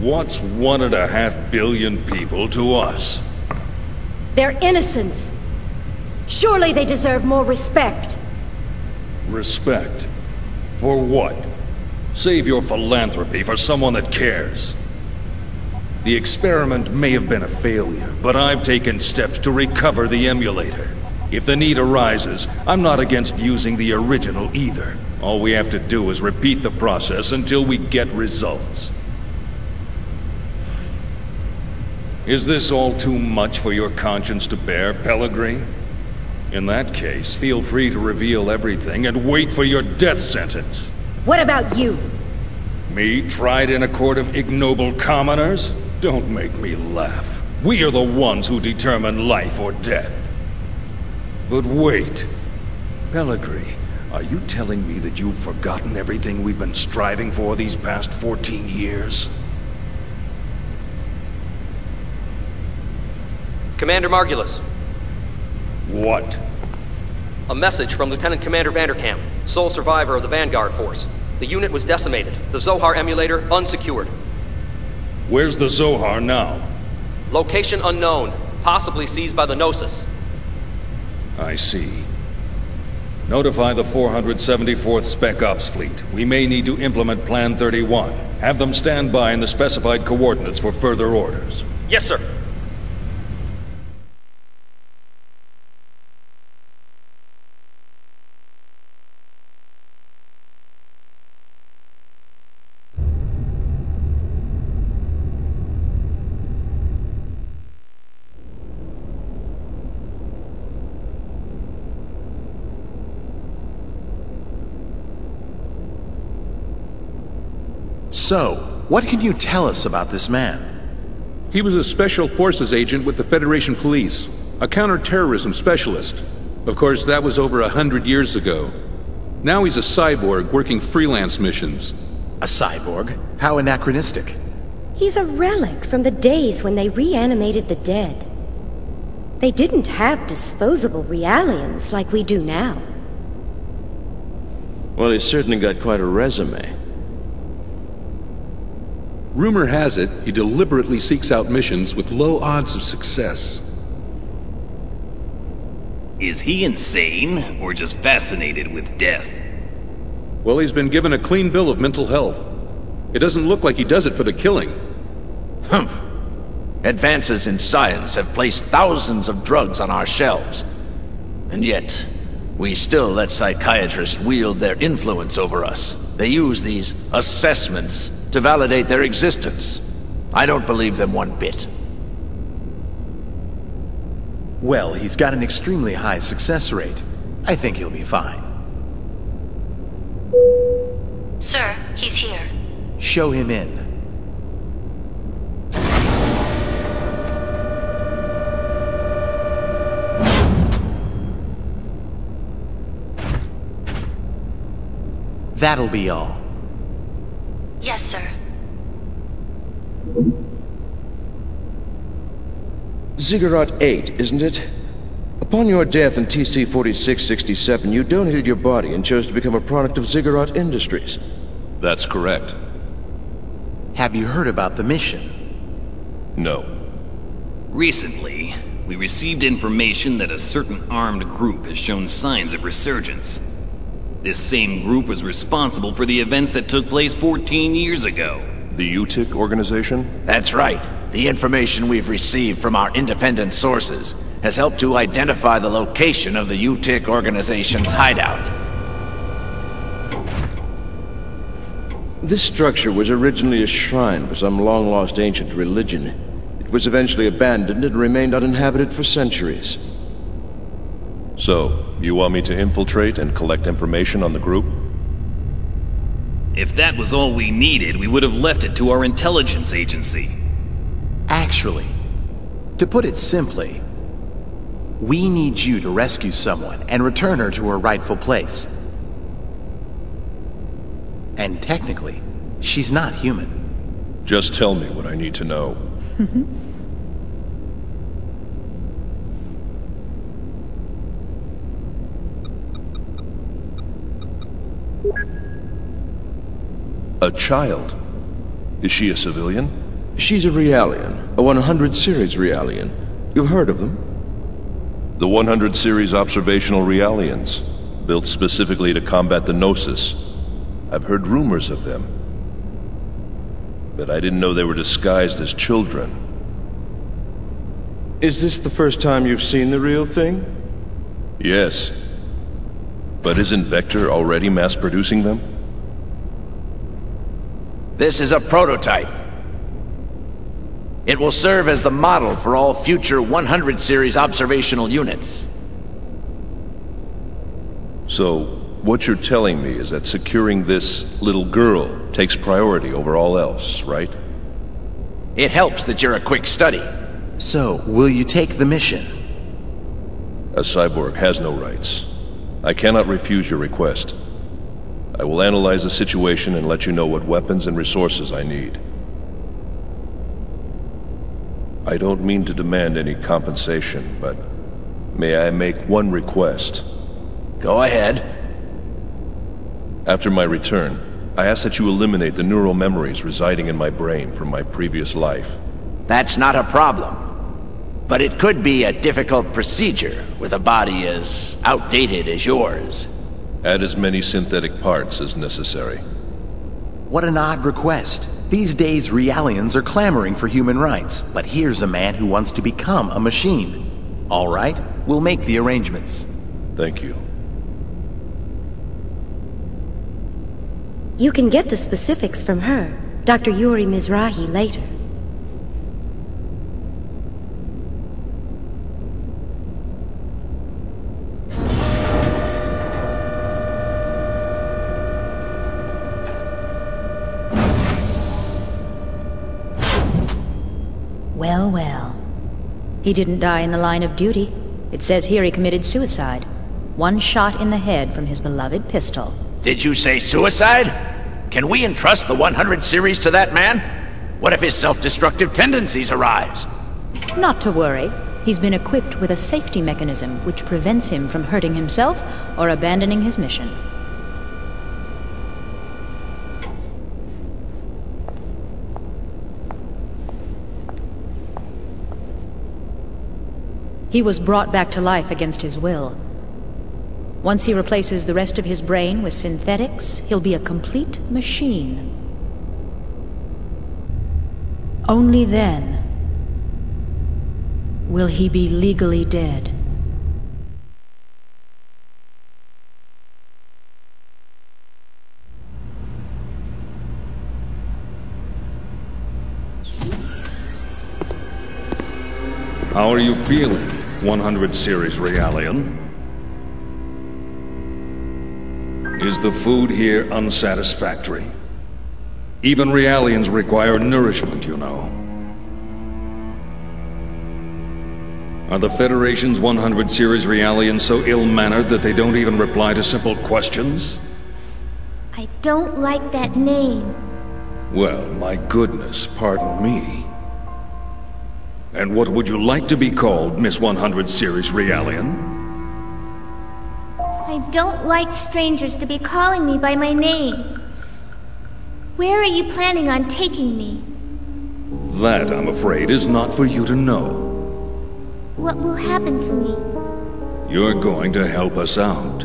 What's 1.5 billion people to us? They're innocents. Surely they deserve more respect. Respect? For what? Save your philanthropy for someone that cares. The experiment may have been a failure, but I've taken steps to recover the emulator. If the need arises, I'm not against using the original either. All we have to do is repeat the process until we get results. Is this all too much for your conscience to bear, Pellegrini? In that case, feel free to reveal everything and wait for your death sentence. What about you? Me, tried in a court of ignoble commoners? Don't make me laugh. We are the ones who determine life or death. But wait. Pellegrini, are you telling me that you've forgotten everything we've been striving for these past 14 years? Commander Margulis. What? A message from Lieutenant Commander Vanderkamp, sole survivor of the Vanguard Force. The unit was decimated. The Zohar emulator unsecured. Where's the Zohar now? Location unknown. Possibly seized by the Gnosis. I see. Notify the 474th Spec Ops Fleet. We may need to implement Plan 31. Have them stand by in the specified coordinates for further orders. Yes, sir. So, what can you tell us about this man? He was a Special Forces agent with the Federation Police, a counter-terrorism specialist. Of course, that was over 100 years ago. Now he's a cyborg working freelance missions. A cyborg? How anachronistic. He's a relic from the days when they reanimated the dead. They didn't have disposable realians like we do now. Well, he's certainly got quite a resume. Rumor has it, he deliberately seeks out missions with low odds of success. Is he insane, or just fascinated with death? Well, he's been given a clean bill of mental health. It doesn't look like he does it for the killing. Humph. Advances in science have placed thousands of drugs on our shelves. And yet, we still let psychiatrists wield their influence over us. They use these assessments to validate their existence. I don't believe them one bit. Well, he's got an extremely high success rate. I think he'll be fine. Sir, he's here. Show him in. That'll be all. Yes, sir. Ziggurat 8, isn't it? Upon your death in TC-4667, you donated your body and chose to become a product of Ziggurat Industries. That's correct. Have you heard about the mission? No. Recently, we received information that a certain armed group has shown signs of resurgence. This same group was responsible for the events that took place 14 years ago. The UTIC organization? That's right. The information we've received from our independent sources has helped to identify the location of the UTIC organization's hideout. This structure was originally a shrine for some long-lost ancient religion. It was eventually abandoned and remained uninhabited for centuries. So, you want me to infiltrate and collect information on the group? If that was all we needed, we would have left it to our intelligence agency. Actually, to put it simply, we need you to rescue someone and return her to her rightful place. And technically, she's not human. Just tell me what I need to know. A child? Is she a civilian? She's a Realian, a 100 series Realian. You've heard of them? The 100 series observational Realians, built specifically to combat the Gnosis. I've heard rumors of them, but I didn't know they were disguised as children. Is this the first time you've seen the real thing? Yes. But isn't Vector already mass-producing them? This is a prototype. It will serve as the model for all future 100 series observational units. So, what you're telling me is that securing this little girl takes priority over all else, right? It helps that you're a quick study. So, will you take the mission? A cyborg has no rights. I cannot refuse your request. I will analyze the situation and let you know what weapons and resources I need. I don't mean to demand any compensation, but may I make one request? Go ahead. After my return, I ask that you eliminate the neural memories residing in my brain from my previous life. That's not a problem. But it could be a difficult procedure with a body as outdated as yours. Add as many synthetic parts as necessary. What an odd request. These days, Realians are clamoring for human rights, but here's a man who wants to become a machine. All right, we'll make the arrangements. Thank you. You can get the specifics from her, Dr. Yuri Mizrahi, later. Well, well. He didn't die in the line of duty. It says here he committed suicide. One shot in the head from his beloved pistol. Did you say suicide? Can we entrust the 100 series to that man? What if his self-destructive tendencies arise? Not to worry. He's been equipped with a safety mechanism which prevents him from hurting himself or abandoning his mission. He was brought back to life against his will. Once he replaces the rest of his brain with synthetics, he'll be a complete machine. Only then will he be legally dead. How are you feeling, 100 series Realian? Is the food here unsatisfactory? Even Realians require nourishment, you know. Are the Federation's 100 series Realians so ill-mannered that they don't even reply to simple questions? I don't like that name. Well, my goodness, pardon me. And what would you like to be called, Miss 100 series Realian? I don't like strangers to be calling me by my name. Where are you planning on taking me? That, I'm afraid, is not for you to know. What will happen to me? You're going to help us out.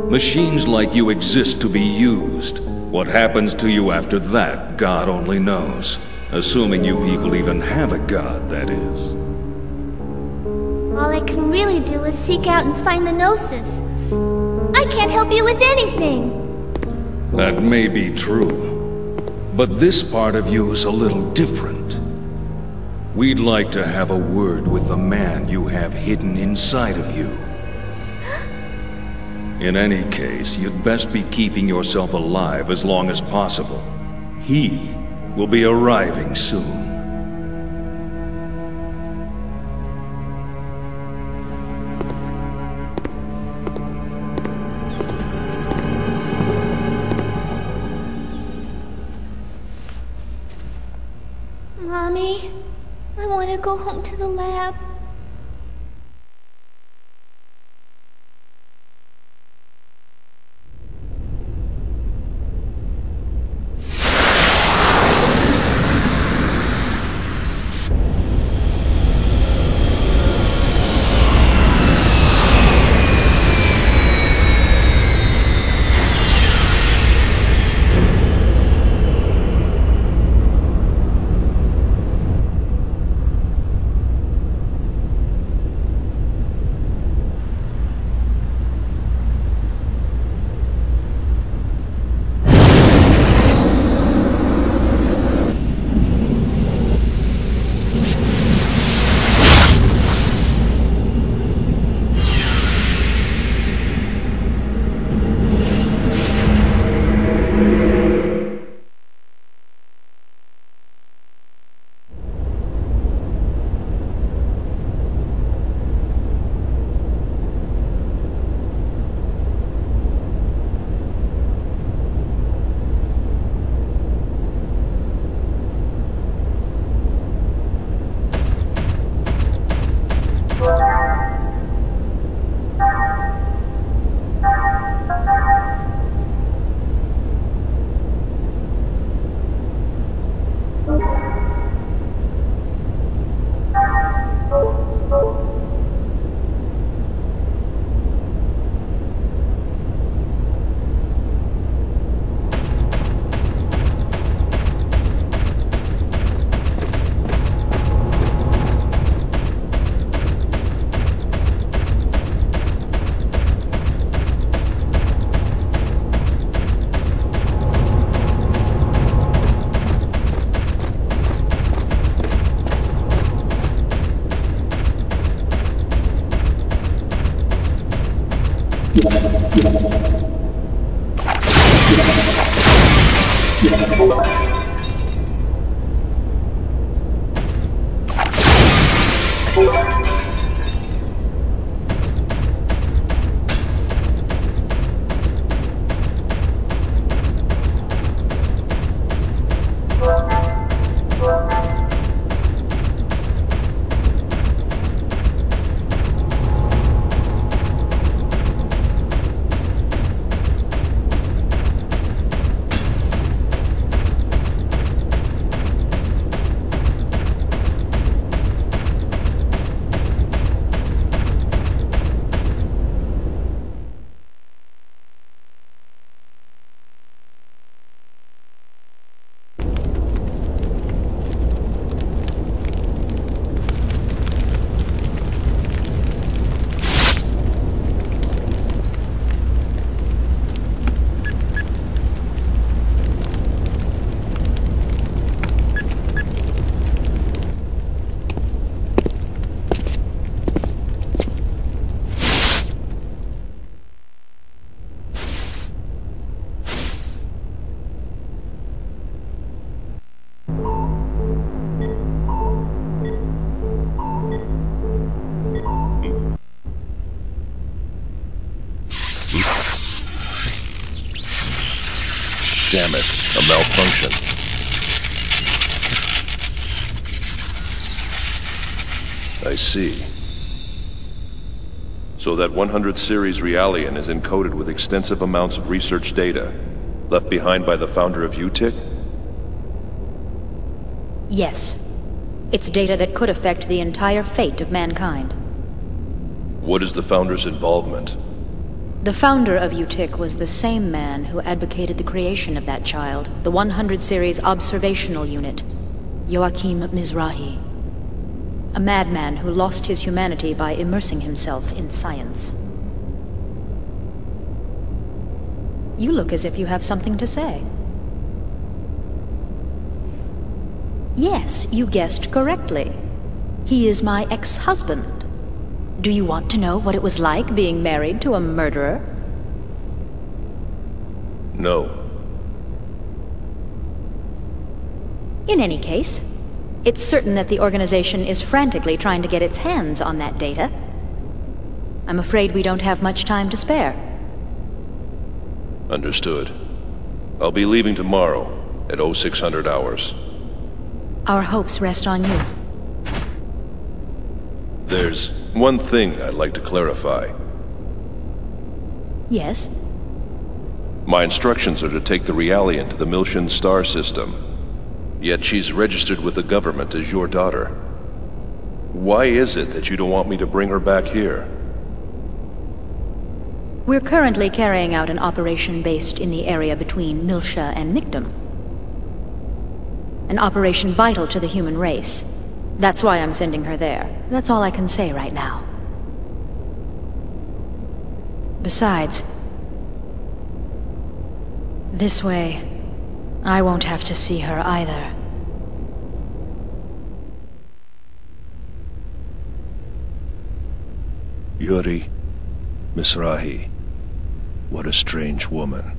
Machines like you exist to be used. What happens to you after that, God only knows. Assuming you people even have a god, that is. All I can really do is seek out and find the Gnosis. I can't help you with anything! That may be true. But this part of you is a little different. We'd like to have a word with the man you have hidden inside of you. In any case, you'd best be keeping yourself alive as long as possible. He will be arriving soon. Mommy, I want to go home to the lab. Damn it, a malfunction. I see. So that 100 series Realian is encoded with extensive amounts of research data, left behind by the founder of UTIC? Yes. It's data that could affect the entire fate of mankind. What is the founder's involvement? The founder of UTIC was the same man who advocated the creation of that child, the 100 series observational unit, Joachim Mizrahi. A madman who lost his humanity by immersing himself in science. You look as if you have something to say. Yes, you guessed correctly. He is my ex-husband. Do you want to know what it was like being married to a murderer? No. In any case, it's certain that the organization is frantically trying to get its hands on that data. I'm afraid we don't have much time to spare. Understood. I'll be leaving tomorrow at 0600 hours. Our hopes rest on you. There's one thing I'd like to clarify. Yes? My instructions are to take the Realian to the Miltian star system. Yet she's registered with the government as your daughter. Why is it that you don't want me to bring her back here? We're currently carrying out an operation based in the area between Miltia and Mictum. An operation vital to the human race. That's why I'm sending her there. That's all I can say right now. Besides, this way, I won't have to see her either. Yuri Mizrahi. What a strange woman.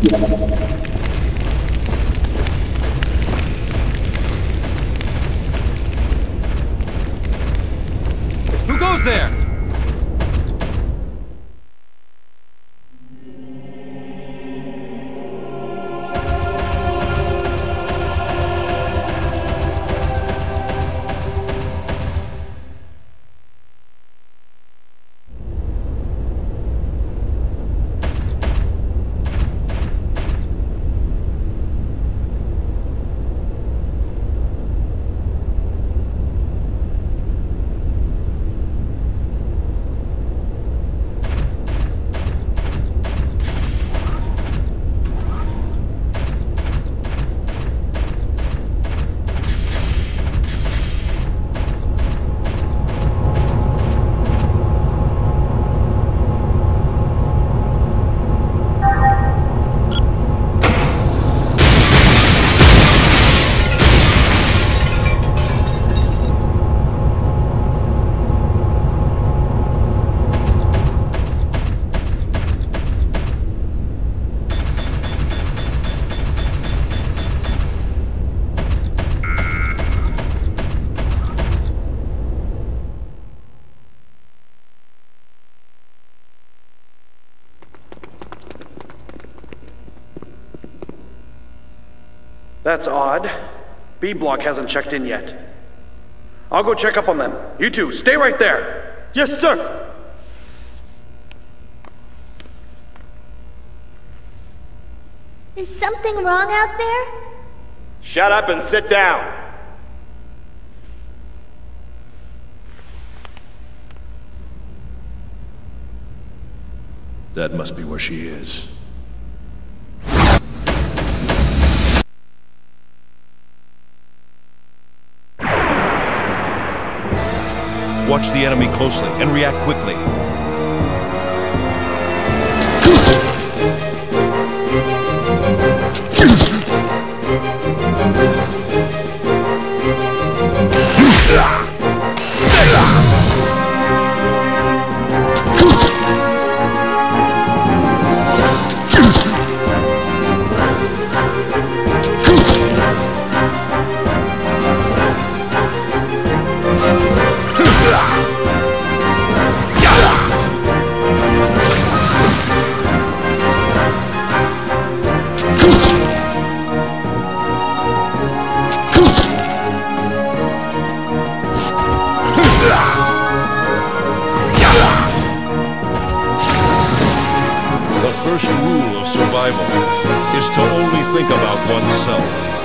Who goes there? That's odd. B block hasn't checked in yet. I'll go check up on them. You two, stay right there. Yes, sir. Is something wrong out there? Shut up and sit down. That must be where she is. Watch the enemy closely and react quickly. The first rule of survival is to only think about oneself.